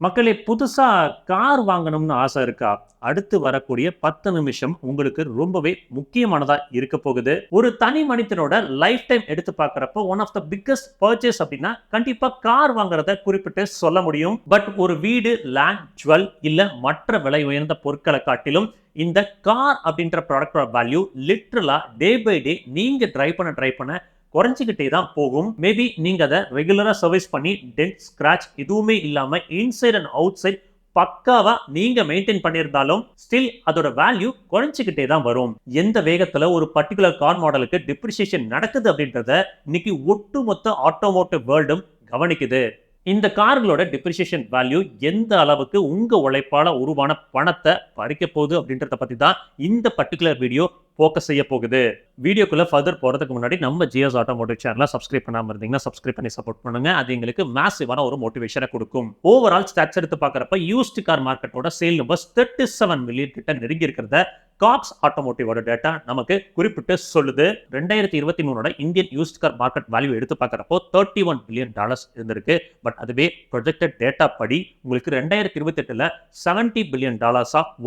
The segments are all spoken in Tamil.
மக்களே புதுசா கார் வாங்கணும்னு ஆசை இருக்கா? அடுத்து வரக்கூடிய 10 நிமிஷம் உங்களுக்கு ரொம்பவே முக்கியமானதா இருக்க போகுது. ஒரு தனி மனிதனோட லைஃப் டைம் எடுத்து பார்க்கிறப்போ, one of the biggest purchase அப்படின்னா, கண்டிப்பா கார் வாங்குறத குறிப்பிட்டு சொல்ல முடியும். பட் ஒரு வீடு, லேண்ட், ஜுவல் இல்ல மற்ற விலை உயர்ந்த பொருட்கள காட்டிலும், இந்த கார் அப்படின்ற ப்ராடக்ட்டோட வேல்யூ லிட்டரலா டே பை டே நீங்க டிரைவ் பண்ண குறைஞ்சிக்கிட்டே தான் போகும். மேபி நீங்க அதை ரெகுலரா சர்வீஸ் பண்ணி டென்ட் ஸ்கிராச் எதுவுமே இல்லாம இன்சைட் அண்ட் அவுட் சைட் பக்காவா நீங்க மெயின்டைன் பண்ணியிருந்தாலும் ஸ்டில் அதோட வேல்யூ குறைஞ்சிக்கிட்டே தான் வரும். எந்த வேகத்துல ஒரு பர்டிகுலர் கார் மாடலுக்கு டிப்ரிசியேஷன் நடக்குது அப்படின்றத இன்னைக்கு ஒட்டுமொத்த ஆட்டோமோட்டிவ் வேர்ல்டும் கவனிக்குது. இந்த கார்களோட டிப்ரிசியேஷன் வேல்யூ எந்த அளவுக்கு உங்க உழைப்பால உருவான பணத்தை பறிக்க போகுது அப்படின்றத பத்தி தான் இந்த பர்டிகுலர் வீடியோ ஃபோக்கஸ் செய்ய போகுது. வீடியோக்குள்ள ஃபர்தர் போறதுக்கு முன்னாடி நம்ம ஜிஎஸ் ஆட்டோமோட்டிவ் சேனலை சப்ஸ்கிரைப் பண்ணாம இருந்தீங்கன்னா சப்ஸ்கிரைப் பண்ணி சப்போர்ட் பண்ணுங்க. அது எங்களுக்கு மேசிவான ஒரு மோட்டிவேஷனை கொடுக்கும். ஓவரால் ஸ்டாட்ஸ் எடுத்து பார்க்கறப்ப யூஸ்ட் கார் மார்க்கெட்டோட சேல் நம்பர்ஸ் 37 மில்லியன் கிட்ட நெருங்கி இருக்கிறத காப்ஸ் ஆட்டோமோட்டிவோட டேட்டா நமக்கு குறிப்பிட்டு சொல்லுது. 2023 Indian used car market value எடுத்து பார்க்கறப்போ $31 பில்லியன் இருந்திருக்கு. பட் அதுவே ப்ரொஜெக்டட் டேட்டா படி உங்களுக்கு 2028ல $70 பில்லியன்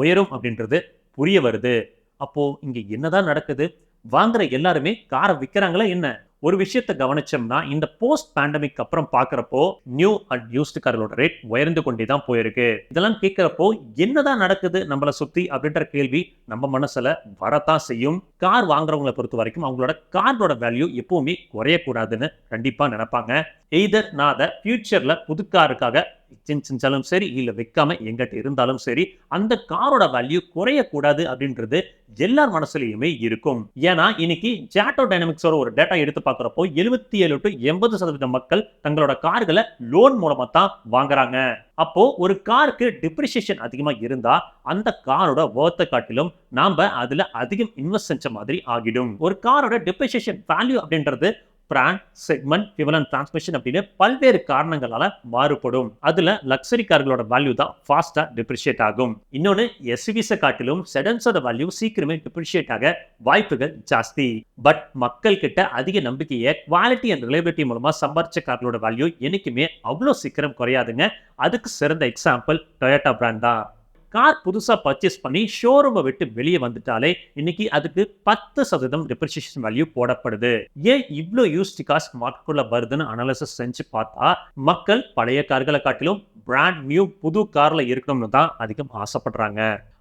உயரும் அப்படின்றது புரிய வருது. அப்போ இங்க என்னதான் நடக்குது? வாங்குற எல்லாருமே காரை விற்கிறாங்களா என்ன? ஒரு விஷயத்தை கவனிச்சோம்னா இந்த போஸ்ட் பேண்டமிக் அப்புறம் பார்க்கறப்போ நியூ அண்ட் யூஸ்ட் கார்களோட ரேட் உயர்ந்து கொண்டே தான் போயிருக்கு. இதெல்லாம் கேட்கிறப்போ என்னதான் நடக்குது நம்மளை சுத்தி அப்படின்ற கேள்வி நம்ம மனசுல வரத்தான் செய்யும். கார் வாங்குறவங்களை பொறுத்த வரைக்கும் அவங்களோட காரோட வேல்யூ எப்பவுமே குறையக்கூடாதுன்னு கண்டிப்பா நினைப்பாங்க. எய்தர் நான் அதை ஃபியூச்சர்ல புது காருக்காக செஞ்சாலும் சரி இல்ல வைக்காம எங்கிட்ட இருந்தாலும் சரி அந்த காரோட வேல்யூ குறையக்கூடாது அப்படின்றது எல்லார் மனசுலயுமே இருக்கும். ஏன்னா இன்னைக்கு ஜாட்டோ டைனமிக்ஸோட ஒரு டேட்டா எடுத்து பார்க்கிறப்போ 77 to 80% மக்கள் தங்களோட கார்களை லோன் மூலமா தான் வாங்குறாங்க. அப்போ ஒரு காருக்கு டிப்ரிசியேஷன் அதிகமா இருந்தா அந்த காரோட வொர்த்தை காட்டிலும் நாம அதுல அதிகம் இன்வெஸ்ட் செஞ்ச மாதிரி ஆகிடும். ஒரு காரோட டிப்ரிசியேஷன் வேல்யூ அப்படின்றது brand, segment, fuel and transmission அப்படின்னு பல்வேறு காரணங்களால மாறுபடும். அதுல லக்ஸரி கார்களோட வேல்யூ தான் ஃபாஸ்டா டிப்ரிஷியேட் ஆகும். இன்னொன்னு எஸ்யூவிஸை காட்டிலும் செடன்ஸோட வேல்யூ சீக்கிரமே டிப்ரிஷியேட் ஆக வாய்ப்புகள் ஜாஸ்தி. பட் மக்கள் கிட்ட அதிக நம்பிக்கையை குவாலிட்டி அண்ட் ரிலையபிலிட்டி மூலமா சம்பாரிச்ச கார்களோட வேல்யூ என்னைக்குமே அவ்வளோ சீக்கிரம் குறையாதுங்க. அதுக்கு சிறந்த எக்ஸாம்பிள் டொயோட்டா பிராண்ட் தான். கார் புதுசா பர்ச்சேஸ் பண்ணி ஷோரூமை விட்டு வெளியே வந்துட்டாலே இன்னைக்கு அதுக்கு 10% டிப்ரிசியேஷன் வேல்யூ போடப்படுது. ஏன் இவ்வளோ யூஸ்ட் கார்ஸ் மார்க்கெட்டுக்குள்ள வருதுன்னு அனாலிசிஸ் செஞ்சு பார்த்தா மக்கள் பழைய கார்களை காட்டிலும் பிராண்ட் நியூ புது கார்ல இருக்கணும்னு தான் அதிகம் ஆசைப்படுறாங்க.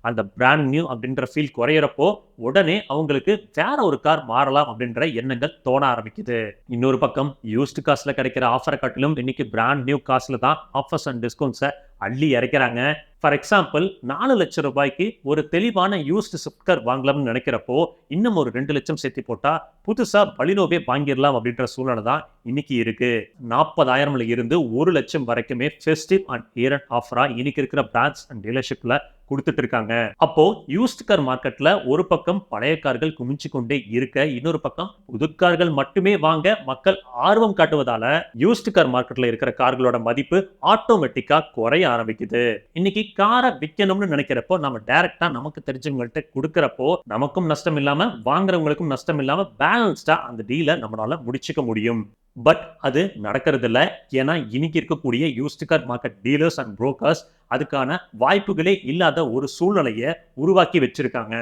அந்த பிராண்ட் நியூ அப்படின்ற ஃபீல் குறையிறப்போ உடனே அவங்களுக்கு வேற ஒரு கார் மாறலாம் அப்படின்ற எண்ணங்கள் தோண ஆரம்பிக்குது. இன்னொரு பக்கம் யூஸ்ட் கார்ஸ்ல கிடைக்கிற ஆஃபரை காட்டிலும் இன்னைக்கு பிராண்ட் நியூ கார்ஸ்ல தான் ஆஃபர்ஸ் அண்ட் டிஸ்கவுண்ட்ஸை அள்ளி இறக்கிறாங்க. ஃபார் எக்ஸாம்பிள் 4 லட்சம் ரூபாய்க்கு ஒரு தெளிவான யூஸ்ட் ஸ்விஃப்ட் கார் வாங்கலாம்னு நினைக்கிறப்போ இன்னும் ஒரு 2 லட்சம் சேர்த்து போட்டா புதுசா பலினோவே வாங்கிடலாம் அப்படின்ற சூழ்நிலை தான் இன்னைக்கு இருக்கு. 40,000ல இருந்து 1 லட்சம் வரைக்குமே ஃபெஸ்டிவ் அண்ட் இயர் அண்ட் ஆஃபரா இன்னைக்கு இருக்கிற பிராண்ட்ஸ் அண்ட் டீலர்ஷிப்ல கொடுத்துட்டு இருக்காங்க. அப்போ யூஸ்ட் கார் மார்க்கெட்ல ஒரு பக்கம் பழைய கார்கள் குமிஞ்சு கொண்டே இருக்க, இன்னொரு பக்கம் புது கார்கள் மட்டுமே வாங்க மக்கள் ஆர்வம் காட்டுவதால யூஸ்ட் கார் மார்க்கெட்ல இருக்கிற கார்களோட மதிப்பு ஆட்டோமேட்டிக்கா குறைய ஆரம்பிக்குது. இன்னைக்கு காரை விற்கணும்னு நினைக்கிறப்போ நம்ம டைரக்டா நமக்கு தெரிஞ்சவங்கள்ட்ட கொடுக்கறப்போ நமக்கும் நஷ்டம் இல்லாம வாங்குறவங்களுக்கும் நஷ்டம் இல்லாம பேலன்ஸ்டா அந்த டீலை நம்மளால முடிச்சுக்க முடியும். பட் அது நடக்கிறது இல்ல. ஏன்னா இன்னைக்கு இருக்கக்கூடிய used car market dealers and brokers அதுக்கான வாய்ப்புகளே இல்லாத ஒரு சூழ்நிலையை உருவாக்கி வச்சிருக்காங்க.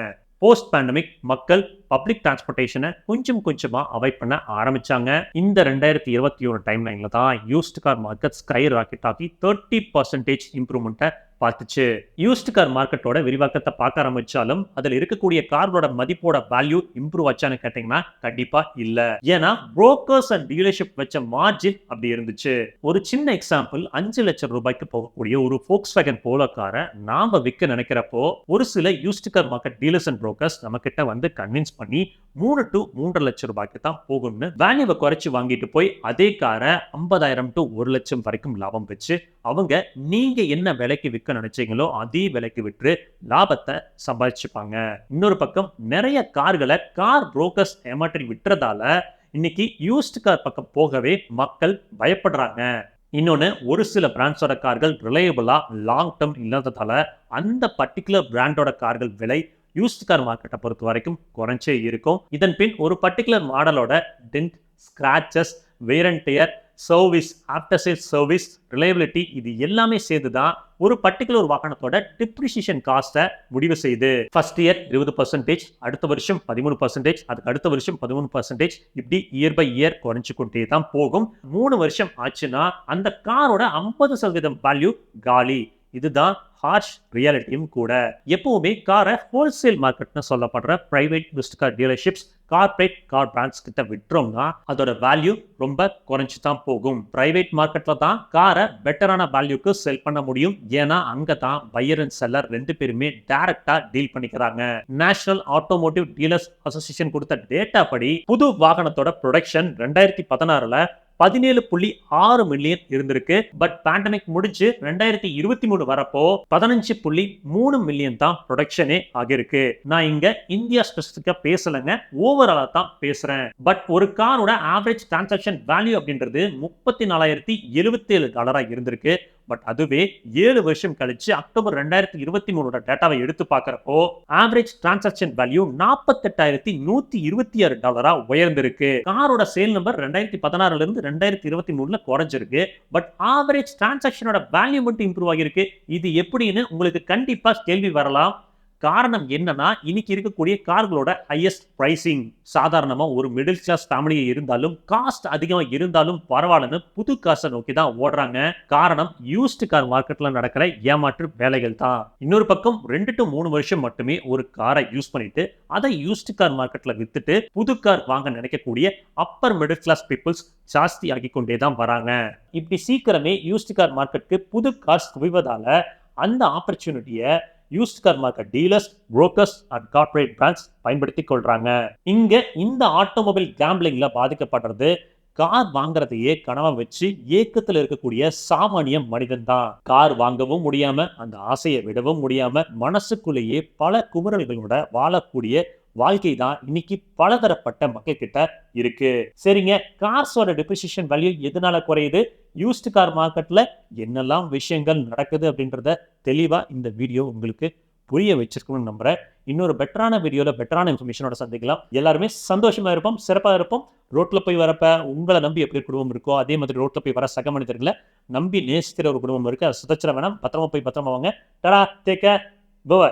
போஸ்ட் பேண்டமிக் மக்கள் பப்ளிக் டிரான்ஸ்போர்ட்டேஷனை கொஞ்சம் கொஞ்சமா அவாய்ட் பண்ண ஆரம்பிச்சாங்க. இந்த 2021 டைம்லைன்ல தான் used car market sky rocket ஆகி 30% இம்ப்ரூவ்மெண்ட்டை பார்த்துச்சு. யூஸ்ட் கார் மார்க்கெட்டோட விரிவாக்கத்தை பார்க்க ஆரம்பிச்சாலும் அதுல இருக்கக்கூடிய காரோட மதிப்போட வேல்யூ இம்ப்ரூவ் ஆச்சான்னு கேட்டீங்கன்னா கண்டிப்பா இல்ல. ஏன்னா புரோக்கர்ஸ் அண்ட் டீலர்ஷிப் வச்ச மார்ஜின் அப்படி இருந்துச்சு. ஒரு சின்ன எக்ஸாம்பிள் 5 லட்சம் ரூபாய்க்கு போகக்கூடிய ஒரு Volkswagen Polo காரை நாம விற்க நினைக்கிறப்போ ஒரு சில used car market dealers and brokers நம்ம கிட்ட வந்து கன்வின்ஸ் பண்ணி 3 to 3.5 லட்சம் ரூபாய்க்கு தான் போகும்னு வேல்யூவை குறைச்சு வாங்கிட்டு போய் அதே காரை 50,000 to 1 லட்சம் வரைக்கும் லாபம் வச்சு அவங்க நீங்க என்ன விலைக்கு விற்க நினைச்சீங்களோ அதே விலைக்கு விற்று லாபத்தை சம்பாதிச்சுப்பாங்க. இன்னொரு பக்கம் நிறைய கார்களை கார் புரோக்கர்ஸ் ஏமாற்றி விட்டுறதால இன்னைக்கு யூஸ்ட் கார் பக்கம் போகவே மக்கள் பயப்படுறாங்க. இன்னொன்னு ஒரு சில பிராண்ட்ஸோட கார்கள் ரிலையபிளா லாங் டேர்ம் இல்லாததால அந்த பர்டிகுலர் பிராண்டோட கார்கள் விலை யூஸ்ட் கார் மார்க்கெட்டை பொறுத்த வரைக்கும் குறைஞ்சே இருக்கும். இதன் பின் ஒரு பர்டிகுலர் மாடலோட dent, scratches, wear and tear, service, after sales service, reliability இது எல்லாமே சேர்ந்து தான் ஒரு பர்டிகுலர் வாகனத்தோட டிப்ரிசியேஷன் காஸ்ட்டை முடிவு செய்யுது. ஃபர்ஸ்ட் இயர் 20%, அடுத்த வருஷம் 13%, அதுக்கு அடுத்த வருஷம் 13%, இப்படி இயர் பை இயர் குறைஞ்சு கொண்டே தான் போகும். 3 வருஷம் ஆச்சுன்னா அந்த காரோட 50% வேல்யூ காலி. இதுதான் ஹார்ஷ் ரியாலிட்டியும் கூட. எப்பவுமே காரை ஹோல்சேல் மார்க்கெட்னு சொல்லப்படுற private used car dealerships, corporate car brands கிட்ட விற்றோம்னா அதோட வேல்யூ ரொம்ப குறைஞ்சு தான் போகும். பிரைவேட் மார்க்கெட்ல தான் காரை பெட்டரான வேல்யூக்கு செல் பண்ண முடியும். ஏன்னா அங்க தான் பையர் அண்ட் செல்லர் ரெண்டு பேருமே டைரக்டா டீல் பண்ணிக்கிறாங்க. நேஷனல் ஆட்டோமோட்டிவ் டீலர்ஸ் அசோசியேஷன் கொடுத்த டேட்டா படி புது வாகனத்தோட ப்ரொடக்ஷன் 2016ல 17.6 மில்லியன் இருந்திருக்கு. பட் பேண்டமிக் முடிஞ்சு 2023 வரப்போ 15.3 மில்லியன் தான் ப்ரொடக்ஷனே ஆகிருக்கு. நான் இங்க இந்தியா ஸ்பெசிபிக்கா பேசலங்க, ஓவராலா தான் பேசுறேன். பட் ஒரு காரோட ஆவரேஜ் டிரான்சாக்ஷன் வேல்யூ அப்படின்றது $34,077 இருந்திருக்கு. பட் அதுவே 7 வருஷம் கழிச்சு அக்டோபர் 2023 டேட்டாவை எடுத்து பார்க்கறப்போ ஆவரேஜ் டிரான்சாக்ஷன் வேல்யூ $48,126 உயர்ந்திருக்கு. காரோட சேல் நம்பர் 2016ல இருந்து 2023ல குறைஞ்சிருக்கு. பட் ஆவரேஜ் டிரான்சாக்ஷனோட வேல்யூ மட்டும் இம்ப்ரூவ் ஆகிருக்கு. இது எப்படின்னு உங்களுக்கு கண்டிப்பா கேள்வி வரலாம். காரணம் என்னன்னா, இன்னைக்கு இருக்கக்கூடிய கார்களோட ஹையஸ்ட் பிரைசிங். சாதாரணமா ஒரு மிடில் கிளாஸ் ஃபேமிலியா இருந்தாலும் காஸ்ட் அதிகமா இருந்தாலும் பரவாயில்லன்னு புது காசை நோக்கி தான் ஓடுறாங்க. காரணம் யூஸ்ட் கார் மார்க்கெட்ல நடக்கிற ஏமாற்று வேலைகள் தான். இன்னொரு பக்கம் 2 to 3 வருஷம் மட்டுமே ஒரு காரை யூஸ் பண்ணிட்டு அதை யூஸ்ட் கார் மார்க்கெட்ல வித்துட்டு புது கார் வாங்க நினைக்கக்கூடிய அப்பர் மிடில் கிளாஸ் பீப்புள்ஸ் ஜாஸ்தி ஆகி கொண்டே தான் வராங்க. இப்படி சீக்கிரமே யூஸ்ட் கார் மார்க்கெட்டுக்கு புது கார்ஸ் குவிவதால அந்த ஆப்பர்ச்சுனிட்டியை used car market dealers, brokers and corporate brands பயன்படுத்திக் கொள்றாங்க. இங்க இந்த ஆட்டோமொபைல் கேம்பிளிங்ல பாதிக்கப்படுறது கார் வாங்குறதையே கனவா வச்சு ஏக்கத்துல இருக்கக்கூடிய சாமானிய மனிதன் தான். கார் வாங்கவும் முடியாம, அந்த ஆசையை விடவும் முடியாம, மனசுக்குள்ளேயே பல குமுறல்களோட வாழக்கூடிய வாழ்க்கை தான் இன்னைக்கு பலதரப்பட்ட மக்கள் கிட்ட இருக்கு. சரிங்க, கார்ஸோட டிப்ரிசியேஷன் வேல்யூ எதனால குறையுது, யூஸ்ட் கார் மார்க்கெட்ல என்னெல்லாம் விஷயங்கள் நடக்குது அப்படின்றத தெளிவா இந்த வீடியோ உங்களுக்கு புரிய வச்சிருக்கணும்னு நம்புறேன். இன்னொரு பெட்டரான வீடியோல பெட்டரான இன்ஃபர்மேஷனோட சந்திக்கலாம். எல்லாருமே சந்தோஷமா இருப்போம், சிறப்பா இருப்போம். ரோட்ல போய் வரப்ப உங்களை நம்பி எப்படி குடும்பம் இருக்கோ அதே மாதிரி ரோட்ல போய் வர சக மனிதர்களை நம்பி நேசிக்கிற ஒரு குடும்பம் இருக்கு. அதை சுதச்சிட வேணாம். பத்திரமா போய் பத்திரமா வாங்க. டடா, டேக் கேர், பை.